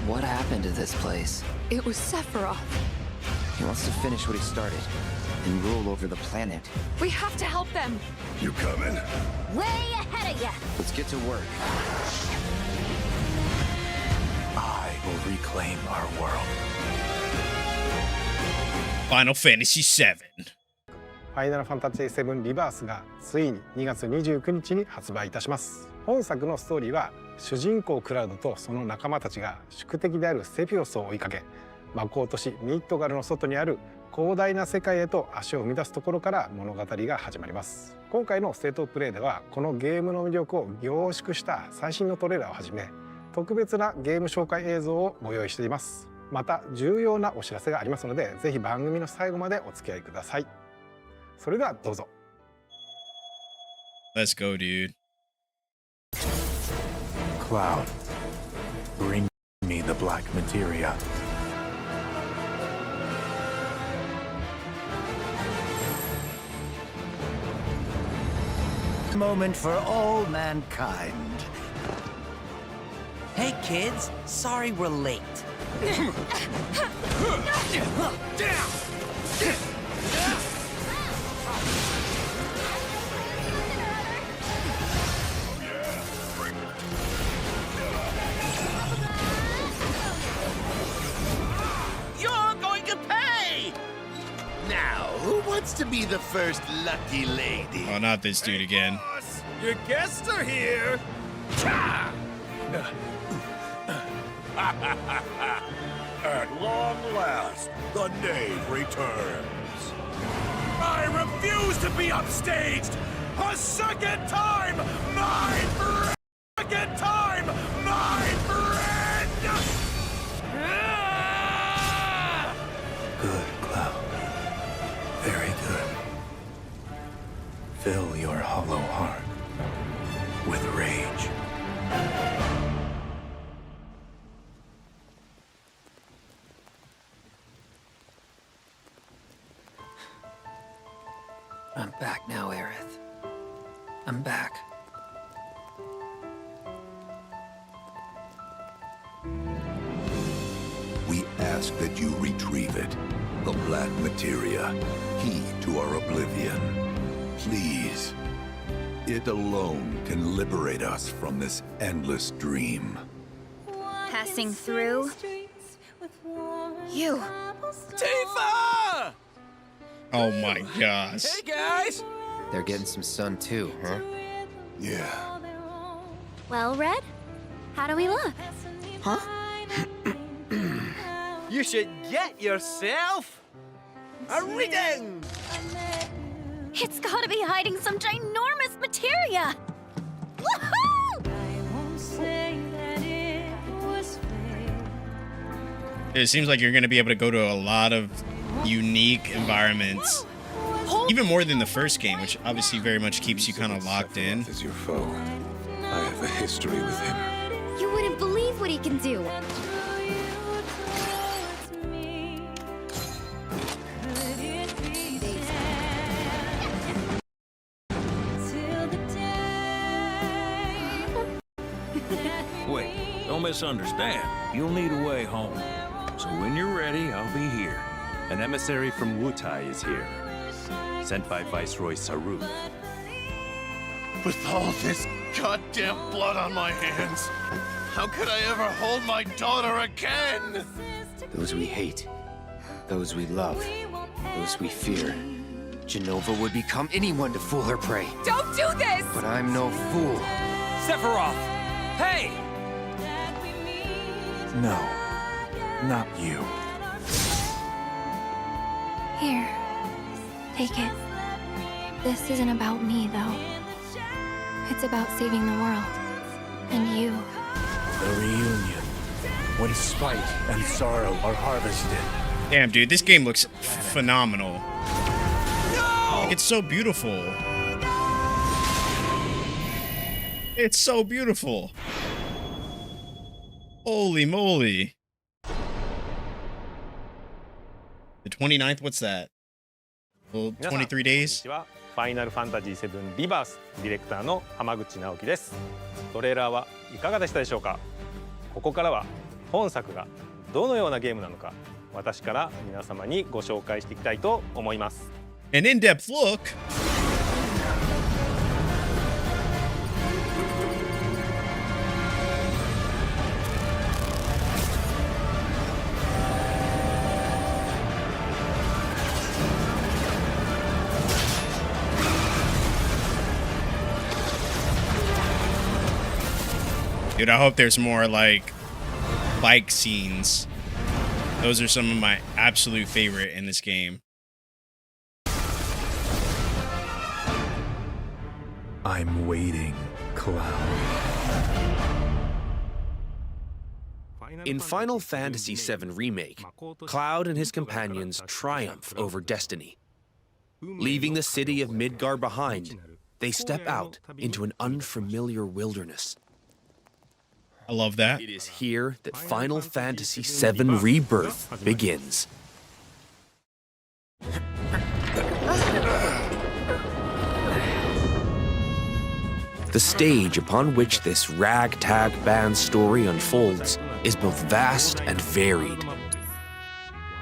What happened to this place? It was Sephiroth. He wants to finish what he started and rule over the planet. We have to help them. You coming? Way ahead of you. Let's get to work. I will reclaim our world. Final Fantasy VII. ファイナルファンタジー7リバースがついに2月29日に発売いたします。本作のストーリーは主人公クラウドとその仲間たちが宿敵であるセフィロスを追いかけ、魔法都市ミッドガルの外にある広大な世界へと足を踏み出すところから物語が始まります。今回のステートオブプレイではこのゲームの魅力を凝縮した最新のトレーラーをはじめ特別なゲーム紹介映像をご用意しています。また重要なお知らせがありますので、ぜひ番組の最後までお付き合いください。それではどうぞ。 Let's go, dude. Cloud, bring me the black materia. Moment for all mankind. Hey kids, sorry we're late. You're going to pay! Now, who wants to be the first lucky lady? Oh, not this dude again. Boss, your guests are here. Cha! At long last, the knave returns. I refuse to be upstaged a second time, my friend! Second time, my friend! Good, Cloud. Very good. Fill your hollow heart with rage. I'm back now, Aerith. I'm back. We ask that you retrieve it. The black materia, key to our oblivion. Please. It alone can liberate us from this endless dream. Passing through. You. Tifa! Oh my gosh. Hey guys! They're getting some sun too, huh? Yeah. Well, Red, how do we look? Huh? You should get yourself a reading! It's gotta be hiding some ginormous materia! Woohoo! It seems like you're going to be able to go to a lot of unique environments, even more than the first game, which obviously very much keeps you kind of locked in. Is your foe. I have a history with him. You wouldn't believe what he can do. Wait, don't misunderstand. You'll need a way home. So when you're ready, I'll be here. An emissary from GOTY is here, sent by Viceroy Sarut. With all this goddamn blood on my hands, how could I ever hold my daughter again? Those we hate, those we love, those we fear. Genova would become anyone to fool her prey. Don't do this! But I'm no fool. Sephiroth! Hey! No, not you. Here, take it. This isn't about me, though. It's about saving the world. And you. The reunion, when spite and sorrow are harvested. Damn, dude, this game looks phenomenal. Like, it's so beautiful. It's so beautiful. Holy moly. The 29th, what's that? Well, 23 days? ファイナルファンタジー7リバースディレクターの浜口直樹です。トレーラーはいかがでしたでしょうか。ここからは本作がどのようなゲームなのか、私から皆様にご紹介していきたいと思います。An in-depth look. Dude, I hope there's more like bike scenes. Those are some of my absolute favorite in this game. I'm waiting, Cloud. In Final Fantasy VII Remake, Cloud and his companions triumph over destiny. Leaving the city of Midgar behind, they step out into an unfamiliar wilderness. I love that. It is here that Final Fantasy VII Rebirth begins. The stage upon which this ragtag band story unfolds is both vast and varied.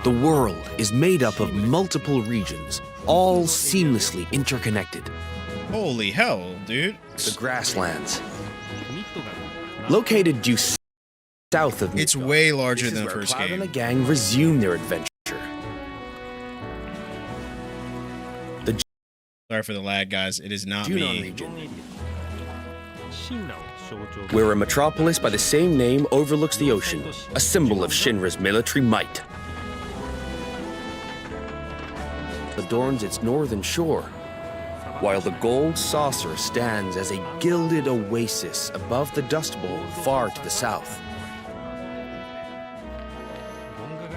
The world is made up of multiple regions, all seamlessly interconnected. Holy hell, dude. The grasslands, located due south of Midgar. It's way larger than the where first Cloud game. and the gang resume their adventure. Sorry for the lag, guys. It is not Junon me. region, where a metropolis by the same name overlooks the ocean, a symbol of Shinra's military might. Adorns its northern shore, while the gold saucer stands as a gilded oasis above the Dust Bowl far to the south.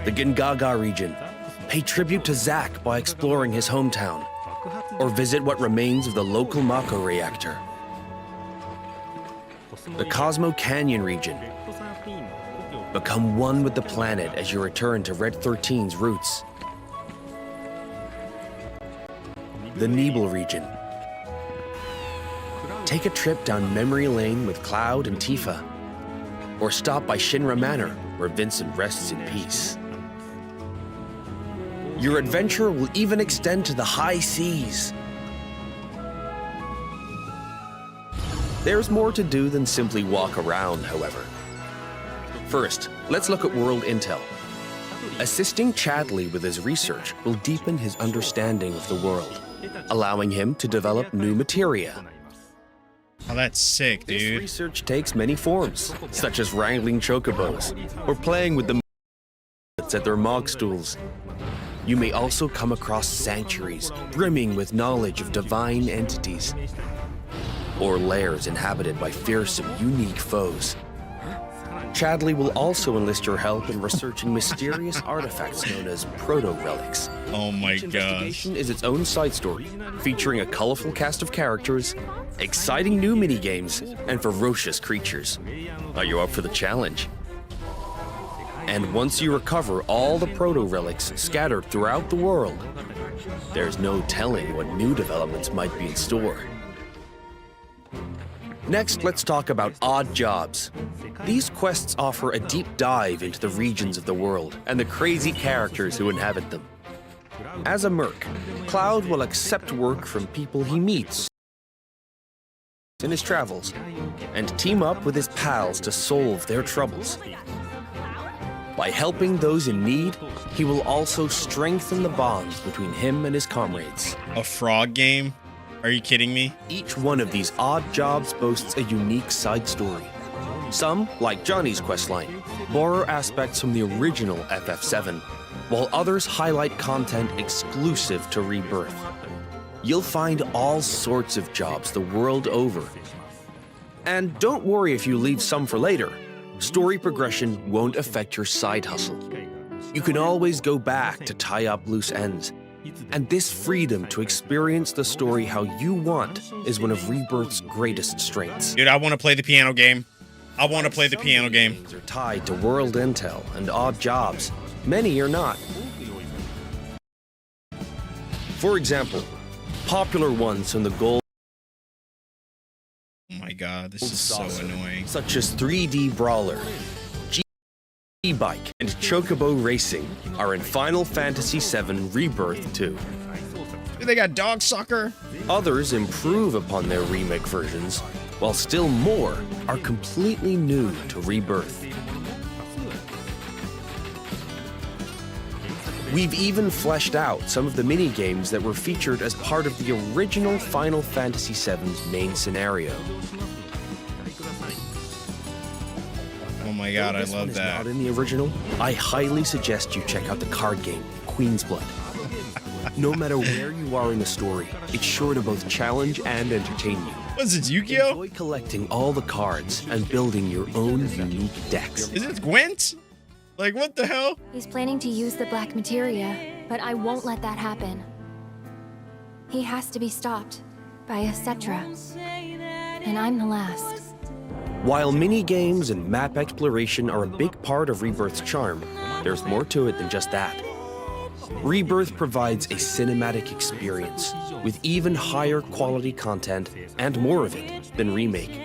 The Gingaga region. Pay tribute to Zack by exploring his hometown, or visit what remains of the local Mako reactor. The Cosmo Canyon region. Become one with the planet as you return to Red 13's roots. The Nebel region. Take a trip down memory lane with Cloud and Tifa, or stop by Shinra Manor, where Vincent rests in peace. Your adventure will even extend to the high seas. There's more to do than simply walk around, however. First, let's look at world intel. Assisting Chadley with his research will deepen his understanding of the world, allowing him to develop new materia. Oh, that's sick, dude. This research takes many forms, such as wrangling chocobos, or playing with the at their mog stools. You may also come across sanctuaries brimming with knowledge of divine entities, or lairs inhabited by fearsome, unique foes. Chadley will also enlist your help in researching mysterious artifacts known as proto-relics. Oh my Each gosh. investigation is its own side story, featuring a colorful cast of characters, exciting new minigames, and ferocious creatures. Are you up for the challenge? And once you recover all the proto-relics scattered throughout the world, there's no telling what new developments might be in store. Next, let's talk about odd jobs. These quests offer a deep dive into the regions of the world and the crazy characters who inhabit them. As a merc, Cloud will accept work from people he meets in his travels and team up with his pals to solve their troubles. By helping those in need, he will also strengthen the bonds between him and his comrades. A frog game? Are you kidding me? Each one of these odd jobs boasts a unique side story. Some, like Johnny's questline, borrow aspects from the original FF7, while others highlight content exclusive to Rebirth. You'll find all sorts of jobs the world over. And don't worry if you leave some for later. Story progression won't affect your side hustle. You can always go back to tie up loose ends. And this freedom to experience the story how you want is one of Rebirth's greatest strengths. Dude, I want to play the piano game. I want to play the piano game. Things are tied to world intel and odd jobs. Many are not. For example, popular ones from the gold. Oh my god, this is so annoying. Such as 3D Brawler, E-bike and chocobo racing are in Final Fantasy VII Rebirth 2. They got dog soccer. Others improve upon their remake versions, while still more are completely new to Rebirth. We've even fleshed out some of the mini-games that were featured as part of the original Final Fantasy VII's main scenario. Oh my god, I love that. Not in the original, I highly suggest you check out the card game, Queen's Blood. No matter where you are in the story, it's sure to both challenge and entertain you. Was it Yu-Gi-Oh? Enjoy collecting all the cards and building your own unique decks. Is it Gwent? Like, what the hell? He's planning to use the black materia, but I won't let that happen. He has to be stopped by a Cetra, and I'm the last. While mini-games and map exploration are a big part of Rebirth's charm, there's more to it than just that. Rebirth provides a cinematic experience with even higher quality content and more of it than Remake.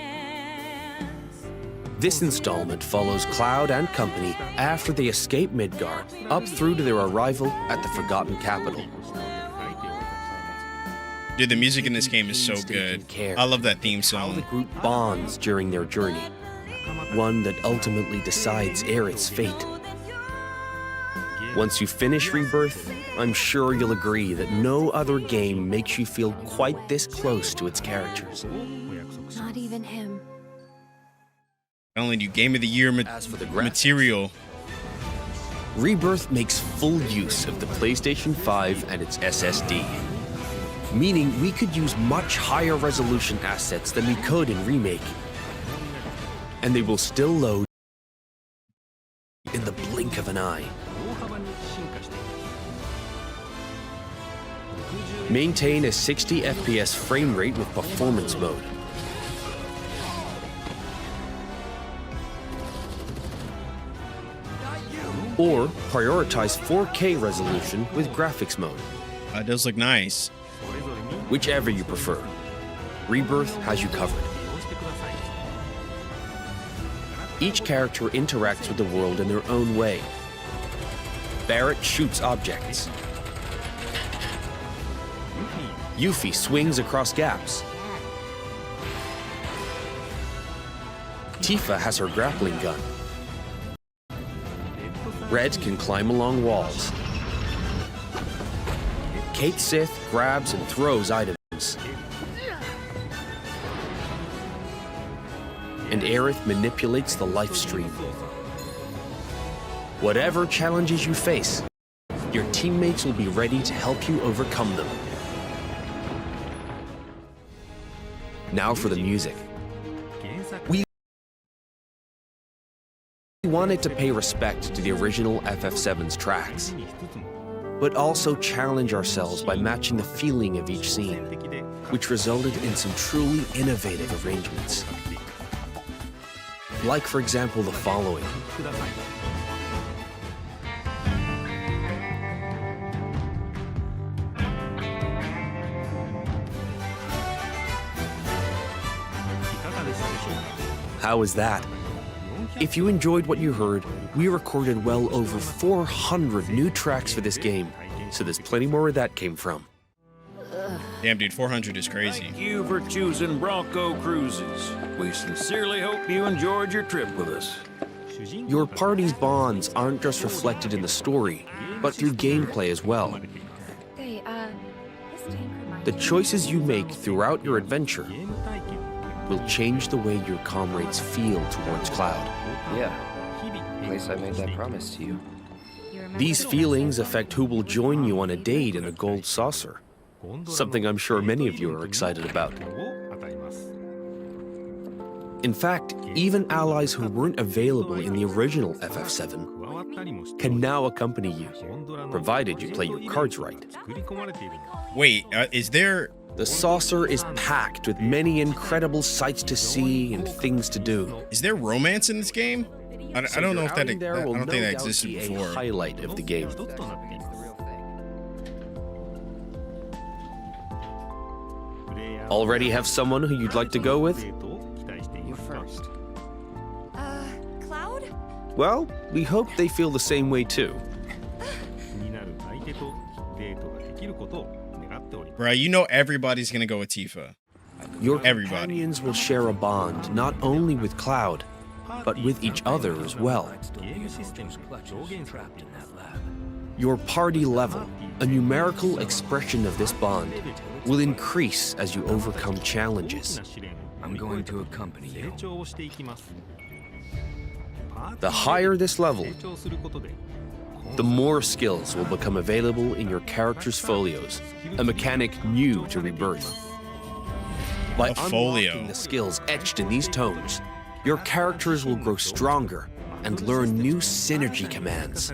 This installment follows Cloud and company after they escape Midgar, up through to their arrival at the Forgotten Capital. Dude, the music in this game is so good. I love that theme How the song. group bonds during their journey, one that ultimately decides Aerith's fate. Once you finish Rebirth, I'm sure you'll agree that no other game makes you feel quite this close to its characters. Not even him. Not only do Game of the Year As for the graphics, material, Rebirth makes full use of the PlayStation 5 and its SSD, meaning we could use much higher resolution assets than we could in Remake. And they will still load in the blink of an eye. Maintain a 60 FPS frame rate with performance mode. Or prioritize 4K resolution with graphics mode. it does look nice. Whichever you prefer. Rebirth has you covered. Each character interacts with the world in their own way. Barrett shoots objects. Yuffie swings across gaps. Tifa has her grappling gun. Red can climb along walls. Kate Sith grabs and throws items. And Aerith manipulates the life stream. Whatever challenges you face, your teammates will be ready to help you overcome them. Now for the music. We wanted to pay respect to the original FF7's tracks, but also challenge ourselves by matching the feeling of each scene, which resulted in some truly innovative arrangements. Like, for example, the following. How was that? If you enjoyed what you heard, we recorded well over 400 new tracks for this game, so there's plenty more where that came from. Damn, dude, 400 is crazy. Thank you for choosing Bronco Cruises. We sincerely hope you enjoyed your trip with us. Your party's bonds aren't just reflected in the story, but through gameplay as well. The choices you make throughout your adventure will change the way your comrades feel towards Cloud. Yeah, place I made that promise to you. These feelings affect who will join you on a date in the Gold Saucer, something I'm sure many of you are excited about. In fact, even allies who weren't available in the original FF7 can now accompany you, provided you play your cards right. Wait, is there... The saucer is packed with many incredible sights to see and things to do. Is there romance in this game? I don't know if that... I There will don't no think that doubt existed be a before. highlight of the game. Already have someone who you'd like to go with? You first. Cloud? Well, we hope they feel the same way too. Bruh, you know everybody's gonna go with Tifa. Your Everybody. companions will share a bond not only with Cloud, but with each other as well. Your party level, a numerical expression of this bond, will increase as you overcome challenges. I'm going to accompany you. The higher this level, the more skills will become available in your character's folios, a mechanic new to Rebirth. By unlocking the skills etched in these tones, your characters will grow stronger and learn new synergy commands.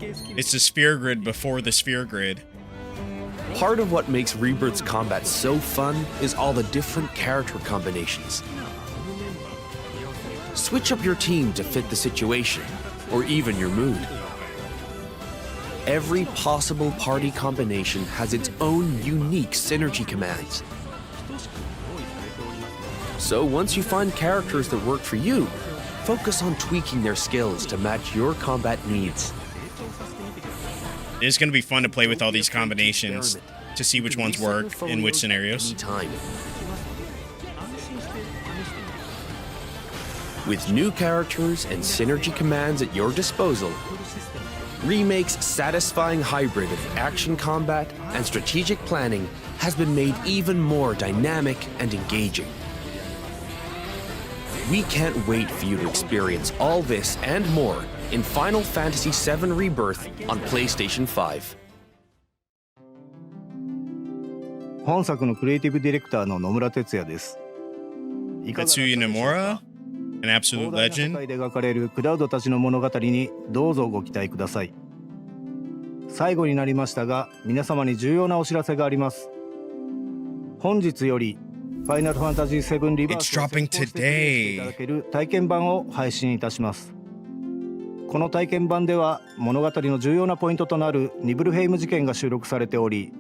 It's the sphere grid before the sphere grid. Part of what makes Rebirth's combat so fun is all the different character combinations. Switch up your team to fit the situation, or even your mood. Every possible party combination has its own unique synergy commands. So once you find characters that work for you, focus on tweaking their skills to match your combat needs. It's going to be fun to play with all these combinations to see which ones work in which scenarios. With new characters and synergy commands at your disposal, Remake's satisfying hybrid of action combat and strategic planning has been made even more dynamic and engaging. We can't wait for you to experience all this and more in Final Fantasy VII Rebirth on PlayStation 5. 本作のクリエイティブディレクターの野村哲也です。 Tetsuya Nomura, an absolute 広大な世 legend. 界で描かれるクラウドたちの物語にどうぞご期待ください。最後になりましたが、皆様に重要なお知らせがあります。本日よりファイナルファンタジー7リバースを先行してプレイしていただける体験版を配信いたします。この体験版では物語の重要なポイントとなるニブルヘイム事件が収録されており、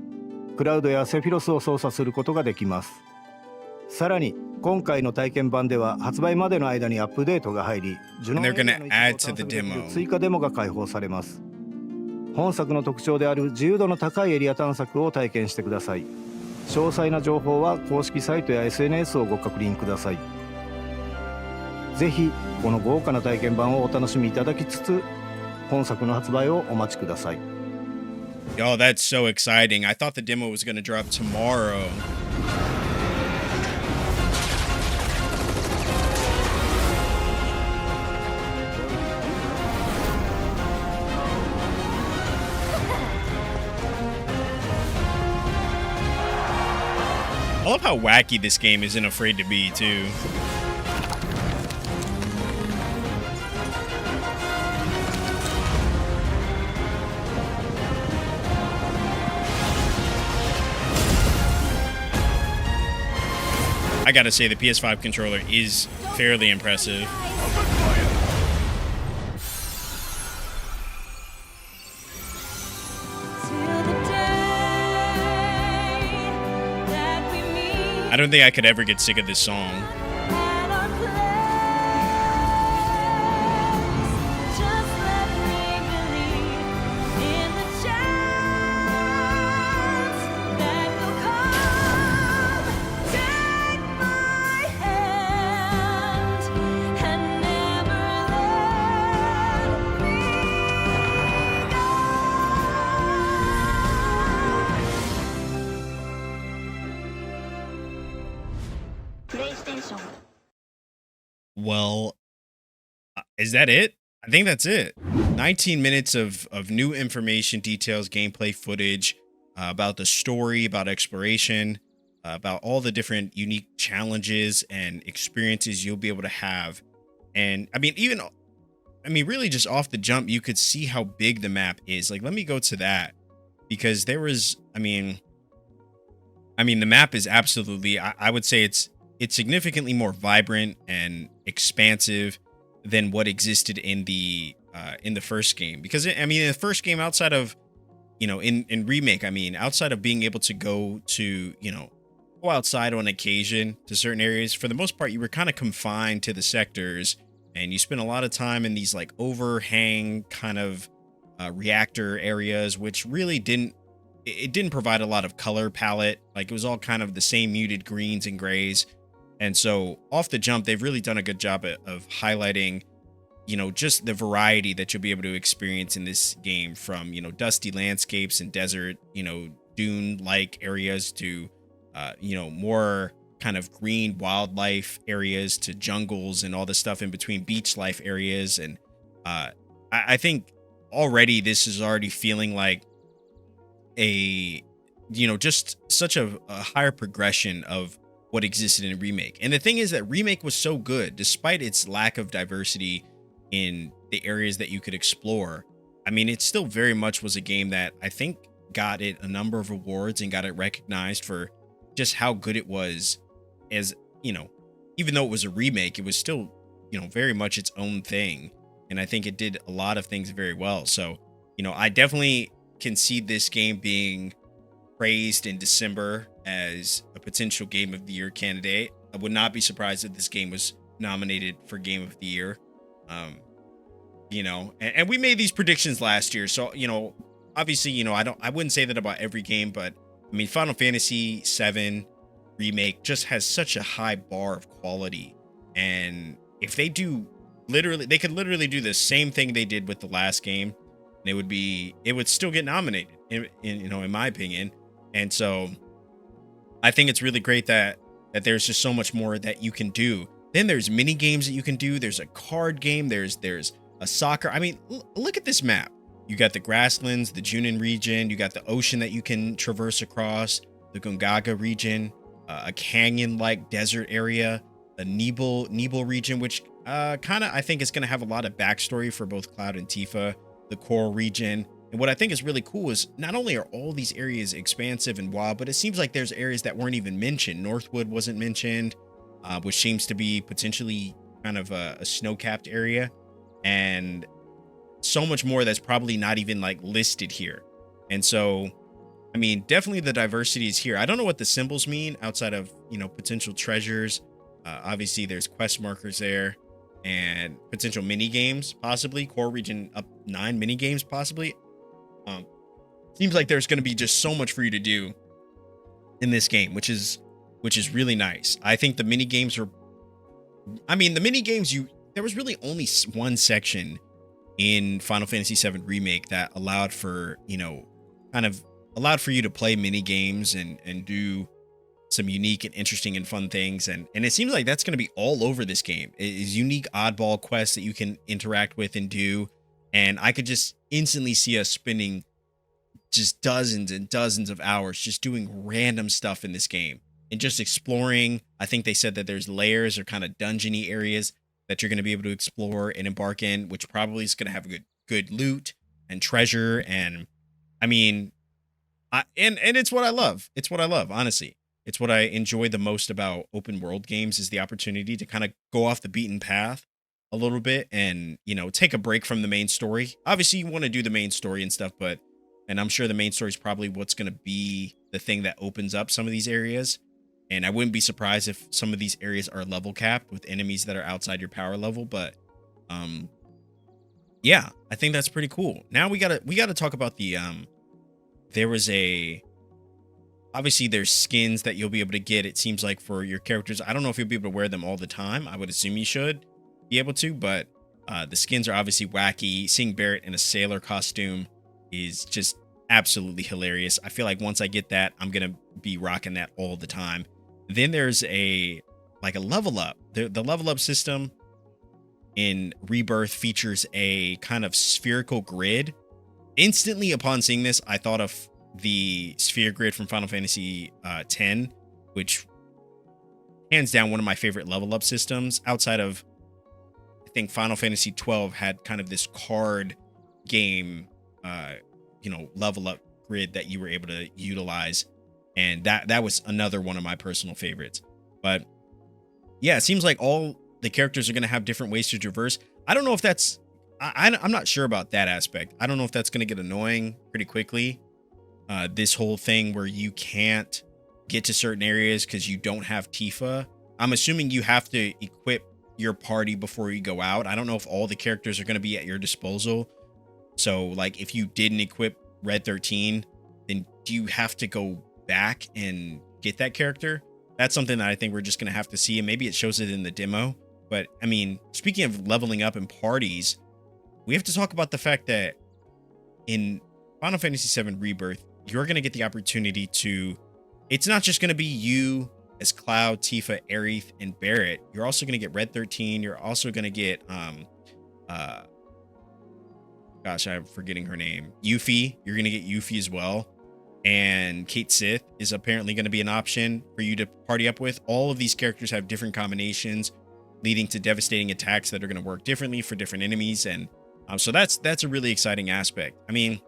クラウドやセフィロスを操作することができます。さらに今回の体験版では発売までの間にアップデートが入り、ジュノンエリアの一部を探索できる追加デモが開放されます。本作の特徴である自由度の高いエリア探索を体験してください。詳細な情報は公式サイトや SNS をご確認ください。ぜひこの豪華な体験版をお楽しみいただきつつ、本作の発売をお待ちください。Yo, that's so exciting. I thought the demo was going to drop tomorrow. I love how wacky this game isn't afraid to be, too. I gotta say, the PS5 controller is fairly impressive. I don't think I could ever get sick of this song. Well, is that it? I think that's it. 19 minutes of new information, details, gameplay footage about the story, about exploration, about all the different unique challenges and experiences you'll be able to have. And I mean, really just off the jump, you could see how big the map is. Like, let me go to that, because there was, I mean, the map is absolutely, I would say it's significantly more vibrant and expansive than what existed in the first game. Because in the first game, outside of, in Remake, outside of being able to go to, go outside on occasion to certain areas, for the most part, you were kind of confined to the sectors and you spend a lot of time in these like overhang kind of reactor areas, which really didn't provide a lot of color palette. Like it was all kind of the same muted greens and grays. And so off the jump, they've really done a good job of highlighting, you know, just the variety that you'll be able to experience in this game, from, you know, dusty landscapes and desert, you know, dune-like areas to, you know, more kind of green wildlife areas to jungles and all the stuff in between, beach life areas. And I think already this is already feeling like a, you know, just such a higher progression of what existed in Remake. And the thing is that Remake was so good, despite its lack of diversity in the areas that you could explore. I mean, it still very much was a game that I think got it a number of awards and got it recognized for just how good it was. As, you know, even though it was a remake, it was still, you know, very much its own thing. And I think it did a lot of things very well. So, you know, I definitely can see this game being praised in December as a potential Game of the Year candidate. I would not be surprised if this game was nominated for Game of the Year. You know, and we made these predictions last year. So, you know, obviously, you know, I wouldn't say that about every game, but I mean, Final Fantasy VII Remake just has such a high bar of quality. And if they do they could literally do the same thing they did with the last game, and it would still get nominated in you know, in my opinion. And so I think it's really great that there's just so much more that you can do. Then there's mini games that you can do. There's a card game. There's a soccer. I mean, look at this map. You got the grasslands, the Junin region. You got the ocean that you can traverse across, the Gongaga region, a canyon-like desert area, a Nibel region, which kind of I think is going to have a lot of backstory for both Cloud and Tifa, the Coral region. And what I think is really cool is not only are all these areas expansive and wild, but it seems like there's areas that weren't even mentioned. Northwood wasn't mentioned, which seems to be potentially kind of a snow-capped area, and so much more that's probably not even like listed here. And so, I mean, definitely the diversity is here. I don't know what the symbols mean outside of, you know, potential treasures. Obviously, there's quest markers there and potential mini games, possibly. Core region up 9 mini games, possibly. Seems like there's going to be just so much for you to do in this game, which is really nice. I think the mini games there was really only one section in Final Fantasy VII Remake that allowed for, you know, kind of allowed for you to play mini games and do some unique and interesting and fun things. And it seems like that's going to be all over this game. It is unique oddball quests that you can interact with and do. And I could just instantly see us spending just dozens and dozens of hours just doing random stuff in this game and just exploring. I think they said that there's layers or kind of dungeony areas that you're going to be able to explore and embark in, which probably is going to have good loot and treasure. And I mean, and it's what I love. It's what I love, honestly. It's what I enjoy the most about open world games, is the opportunity to kind of go off the beaten path a little bit and, you know, take a break from the main story. Obviously, you want to do the main story and stuff, and I'm sure the main story is probably what's going to be the thing that opens up some of these areas. And I wouldn't be surprised if some of these areas are level capped with enemies that are outside your power level. But yeah, I think that's pretty cool. Now we gotta talk about the obviously there's skins that you'll be able to get, it seems like, for your characters. I don't know if you'll be able to wear them all the time. I would assume you should be able to, but the skins are obviously wacky. Seeing Barrett in a sailor costume is just absolutely hilarious. I feel like once I get that, I'm gonna be rocking that all the time. Then there's a level up. The level up system in Rebirth features a kind of spherical grid. Instantly upon seeing this, I thought of the sphere grid from Final Fantasy X, which hands down one of my favorite level up systems. Outside of, I think Final Fantasy 12 had kind of this card game, level up grid that you were able to utilize. And that was another one of my personal favorites. But yeah, it seems like all the characters are going to have different ways to traverse. I don't know if that's, I'm not sure about that aspect. I don't know if that's going to get annoying pretty quickly. This whole thing where you can't get to certain areas because you don't have Tifa. I'm assuming you have to equip your party before you go out. I don't know if all the characters are going to be at your disposal. So like if you didn't equip Red 13, then do you have to go back and get that character? That's something that I think we're just going to have to see, and maybe it shows it in the demo. But I mean, speaking of leveling up in parties, we have to talk about the fact that in Final Fantasy VII Rebirth, you're going to get the opportunity to, it's not just going to be you as Cloud, Tifa, Aerith, and Barrett. You're also going to get Red 13. You're also going to get, gosh, I'm forgetting her name. Yuffie. You're going to get Yuffie as well. And Kate Sith is apparently going to be an option for you to party up with. All of these characters have different combinations, leading to devastating attacks that are going to work differently for different enemies. And so that's a really exciting aspect. I mean,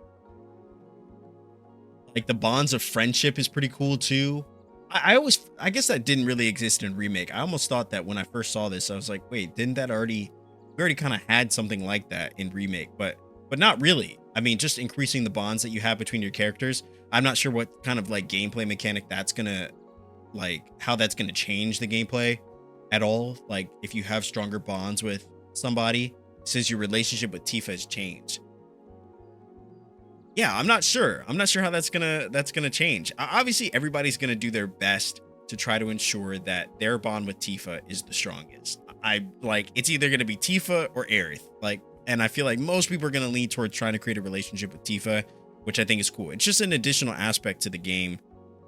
like the bonds of friendship is pretty cool too. I guess that didn't really exist in Remake. I almost thought that when I first saw this, I was like, wait, didn't that we already kind of had something like that in Remake, but not really. I mean, just increasing the bonds that you have between your characters. I'm not sure what kind of like gameplay mechanic that's gonna, like how that's gonna change the gameplay at all. Like if you have stronger bonds with somebody, since your relationship with Tifa has changed. Yeah, I'm not sure how that's gonna change. Obviously, everybody's gonna do their best to try to ensure that their bond with Tifa is the strongest. I like it's either gonna be Tifa or Aerith. Like, and I feel like most people are gonna lean towards trying to create a relationship with Tifa, which I think is cool. It's just an additional aspect to the game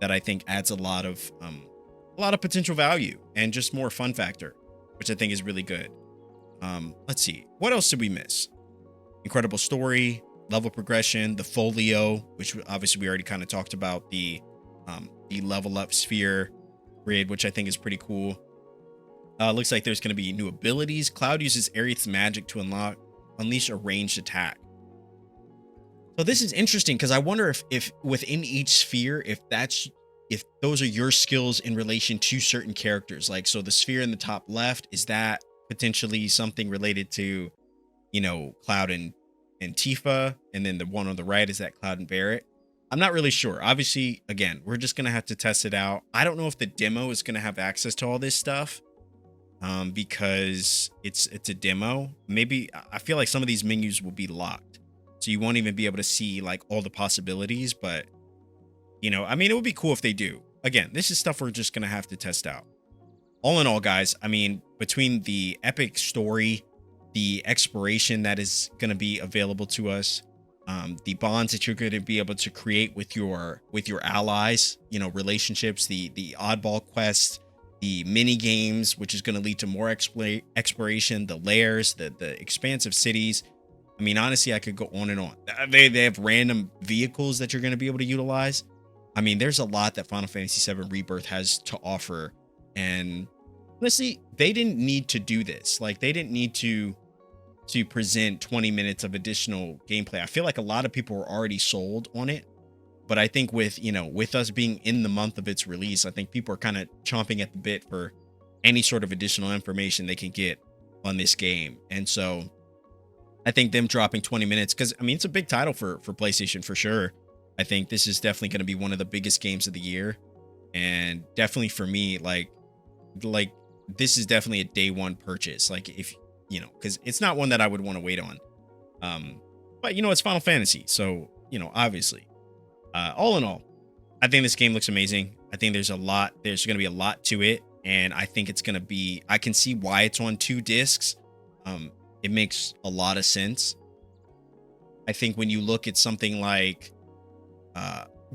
that I think adds a lot of potential value and just more fun factor, which I think is really good. Let's see, what else did we miss? Incredible story, level progression, the folio, which obviously we already kind of talked about, the level up sphere grid, which I think is pretty cool. Looks like there's going to be new abilities. Cloud uses Aerith's magic to unleash a ranged attack. So this is interesting because I wonder if within each sphere, if those are your skills in relation to certain characters. Like, so the sphere in the top left, is that potentially something related to, you know, Cloud and Tifa, and then the one on the right, is that Cloud and Barrett? I'm not really sure. Obviously, again, we're just gonna have to test it out. I don't know if the demo is gonna have access to all this stuff, because it's a demo. Maybe I feel like some of these menus will be locked, so you won't even be able to see like all the possibilities. But you know, I mean, it would be cool if they do. Again, this is stuff we're just gonna have to test out. All in all, guys, I mean, between the epic story, the exploration that is going to be available to us, the bonds that you're going to be able to create with your allies, you know, relationships, the oddball quests, the mini games, which is going to lead to more exploration, the layers, the expansive cities. I mean, honestly, I could go on and on. They have random vehicles that you're going to be able to utilize. I mean, there's a lot that Final Fantasy VII Rebirth has to offer, and honestly, they didn't need to do this. Like, they didn't need to present 20 minutes of additional gameplay. I feel like a lot of people were already sold on it, but I think with us being in the month of its release, I think people are kind of chomping at the bit for any sort of additional information they can get on this game. And so I think them dropping 20 minutes, because I mean, it's a big title for PlayStation for sure. I think this is definitely going to be one of the biggest games of the year, and definitely for me, like this is definitely a day one purchase. Like, if you know, because it's not one that I would want to wait on. But you know, it's Final Fantasy, so you know, obviously. All in all, I think this game looks amazing. I think there's going to be a lot to it, and I think it's going to be, I can see why it's on 2 discs. It makes a lot of sense. I think when you look at something like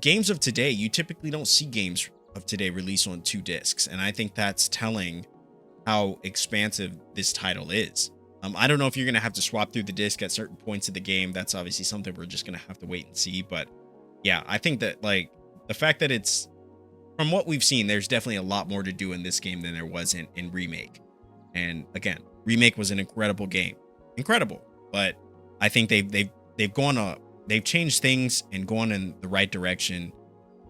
games of today, you typically don't see games of today release on 2 discs, and I think that's telling how expansive this title is. I don't know if you're going to have to swap through the disc at certain points of the game. That's obviously something we're just going to have to wait and see. But yeah, I think that like the fact that it's, from what we've seen, there's definitely a lot more to do in this game than there was in Remake. And again, Remake was an incredible game, incredible. But I think they've changed things and gone in the right direction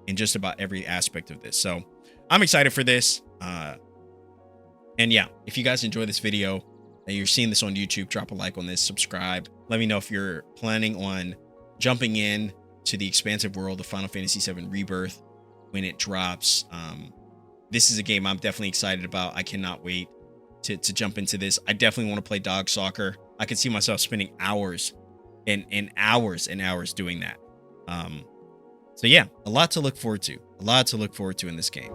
in just about every aspect of this. So I'm excited for this. And yeah, if you guys enjoy this video and you're seeing this on YouTube, drop a like on this, subscribe. Let me know if you're planning on jumping in to the expansive world of Final Fantasy VII Rebirth when it drops. This is a game I'm definitely excited about. I cannot wait. to jump into this. I definitely want to play dog soccer. I could see myself spending hours and hours and hours doing that. So yeah, a lot to look forward to. A lot to look forward to in this game.